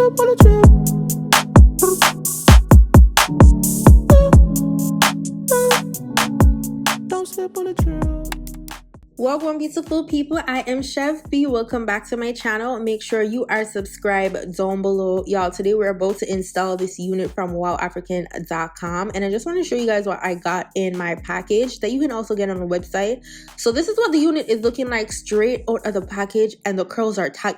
slip on the trail. Don't slip on the trail. Welcome, beautiful people. I am Chev. Welcome back to my channel. Make sure you are subscribed down below. Y'all, today we're about to install this unit from 𝐻𝐼𝐍𝐻.com, and I just want to show you guys what I got in my package that you can also get on the website. So this is what the unit is looking like straight out of the package, and the curls are tight.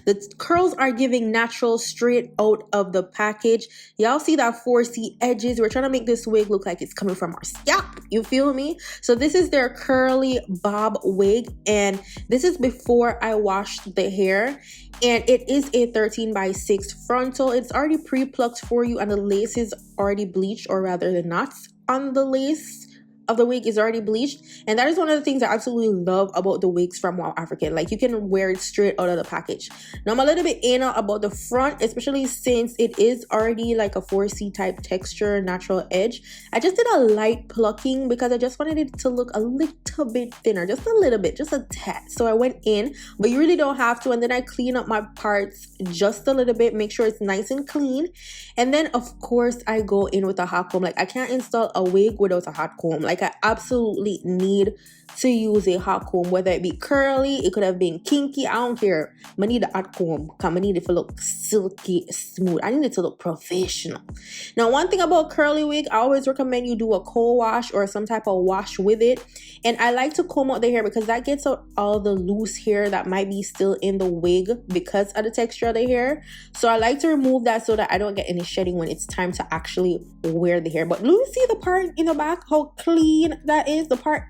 The curls are giving natural straight out of the package. Y'all see that 4C edges? We're trying to make this wig look like it's coming from our scalp. You feel me? So this is their curly bob wig, and this is before I washed the hair. And it is a 13x6 frontal. It's already pre-plucked for you, and the lace is already bleached, or rather the knots on the lace of the wig is already bleached. And that is one of the things I absolutely love about the wigs from 𝐻𝐼𝐍𝐻. Like, you can wear it straight out of the package. Now I'm a little bit anal about the front, especially since it is already like a 4C type texture, natural edge. I just did a light plucking because I just wanted it to look a little bit thinner, just a little bit, just a tad. So I went in, but you really don't have to. And then I clean up my parts just a little bit, make sure it's nice and clean. And then of course I go in with a hot comb. Like, I can't install a wig without a hot comb. Like, I absolutely need to use a hot comb, whether it be curly, it could have been kinky, I don't care. I need a hot comb because I need it to look silky smooth. I need it to look professional. Now, one thing about curly wig, I always recommend you do a co-wash or some type of wash with it. And I like to comb out the hair because that gets out all the loose hair that might be still in the wig because of the texture of the hair. So I like to remove that so that I don't get any shedding when it's time to actually wear the hair. But do you see the part in the back, how clean that is? The part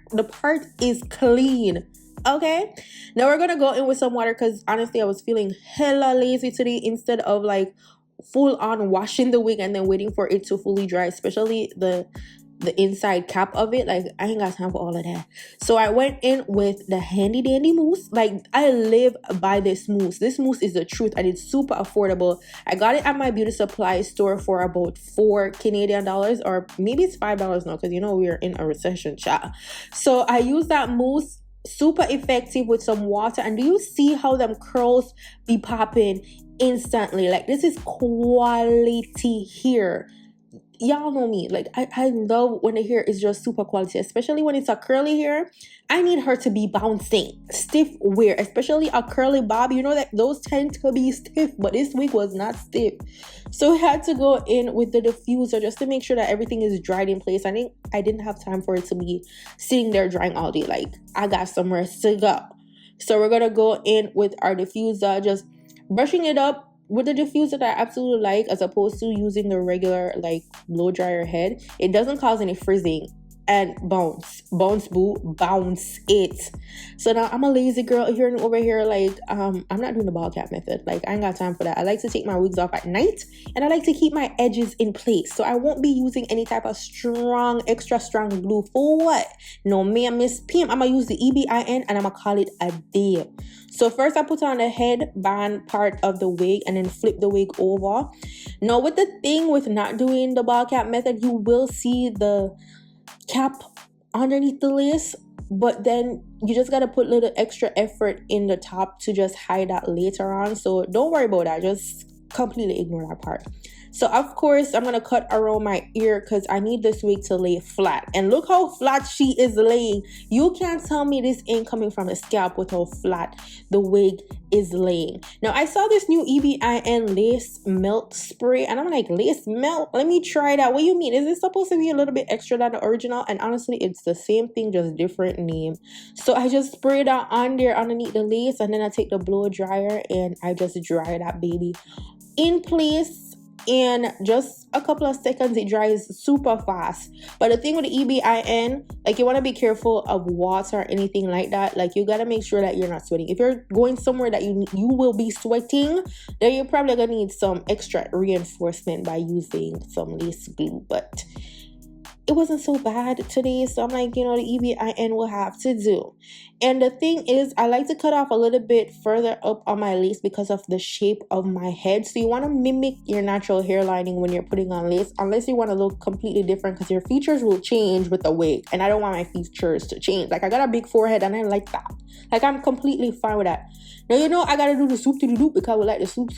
is clean. Okay, now we're gonna go in with some water because honestly I was feeling hella lazy today. Instead of like full on washing the wig and then waiting for it to fully dry, especially the inside cap of it, like, I ain't got time for all of that. So I went in with the handy dandy mousse. Like, I live by this mousse. This mousse is the truth, and it's super affordable. I got it at my beauty supply store for about $4 Canadian, or maybe it's $5 now because you know we're in a recession, chat. So I use that mousse, super effective, with some water. And do you see how them curls be popping instantly? Like, this is quality hair. Y'all know me, like, I love when the hair is just super quality, especially when it's a curly hair. I need her to be bouncing, stiff wear, especially a curly bob. You know that those tend to be stiff, but this wig was not stiff. So I had to go in with the diffuser just to make sure that everything is dried in place. I think I didn't have time for it to be sitting there drying all day. Like, I got somewhere to go. So we're gonna go in with our diffuser, just brushing it up with the diffuser that I absolutely like, as opposed to using the regular like blow dryer head. It doesn't cause any frizzing. And bounce boo, bounce it. So now I'm a lazy girl here over here. Like, I'm not doing the ball cap method. Like, I ain't got time for that. I like to take my wigs off at night, and I like to keep my edges in place. So I won't be using any type of extra strong glue. For what? No, ma'am, Miss Pim. I'm gonna use the 𝐸𝐵𝐼𝐹, and I'm gonna call it a day. So first I put on the headband part of the wig and then flip the wig over. Now, with the thing with not doing the ball cap method, you will see the cap underneath the lace, but then you just gotta put a little extra effort in the top to just hide that later on. So don't worry about that, just completely ignore that part. So of course I'm gonna cut around my ear because I need this wig to lay flat, and look how flat she is laying. You can't tell me this ain't coming from the scalp with how flat the wig is laying. Now, I saw this new 𝐸𝐵𝐼𝐹 lace melt spray, and I'm like, lace melt? Let me try that. What do you mean? Is this supposed to be a little bit extra than the original? And honestly, it's the same thing, just different name. So I just spray that on there underneath the lace, and then I take the blow dryer and I just dry that baby in place. In just a couple of seconds, it dries super fast. But the thing with the 𝐸𝐵𝐼𝐹, like, you want to be careful of water or anything like that. Like, you got to make sure that you're not sweating. If you're going somewhere that you will be sweating, then you're probably gonna need some extra reinforcement by using some lace glue. But it wasn't so bad today, so I'm like, you know, the 𝐸𝐵𝐼𝐹 will have to do. And the thing is, I like to cut off a little bit further up on my lace because of the shape of my head. So you want to mimic your natural hairlining when you're putting on lace, unless you want to look completely different, because your features will change with the wig, and I don't want my features to change. Like, I got a big forehead and I like that. Like, I'm completely fine with that. Now, you know, I gotta do the soup to the loop because we like the soup.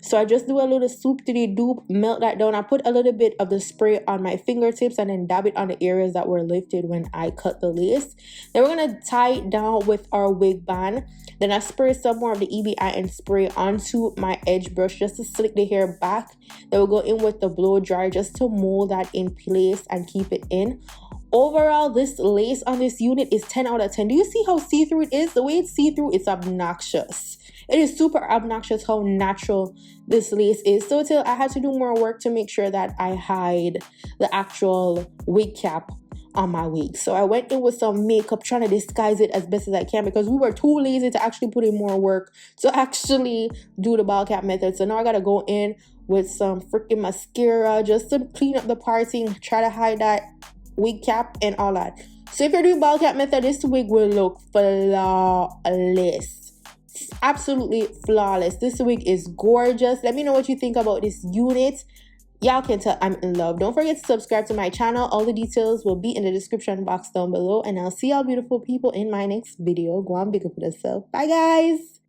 So I just do a little swoop to the dupe, melt that down. I put a little bit of the spray on my fingertips and then dab it on the areas that were lifted when I cut the lace. Then we're going to tie it down with our wig band. Then I spray some more of the 𝐒𝐵𝐼N spray onto my edge brush just to slick the hair back. Then we'll go in with the blow dryer just to mold that in place and keep it in. Overall, this lace on this unit is 10 out of 10. Do you see how see-through it is? The way it's see-through, it's obnoxious. It is super obnoxious how natural this lace is. So till I had to do more work to make sure that I hide the actual wig cap on my wig. So I went in with some makeup trying to disguise it as best as I can because we were too lazy to actually put in more work to actually do the ball cap method. So now I gotta go in with some freaking mascara just to clean up the parting, try to hide that wig cap and all that. So if you're doing ball cap method, this wig will look flawless. Absolutely flawless. This wig is gorgeous. Let me know what you think about this unit. Y'all can tell I'm in love. Don't forget to subscribe to my channel. All the details will be in the description box down below, and I'll see y'all beautiful people in my next video. Go on, big up yourself. Bye guys.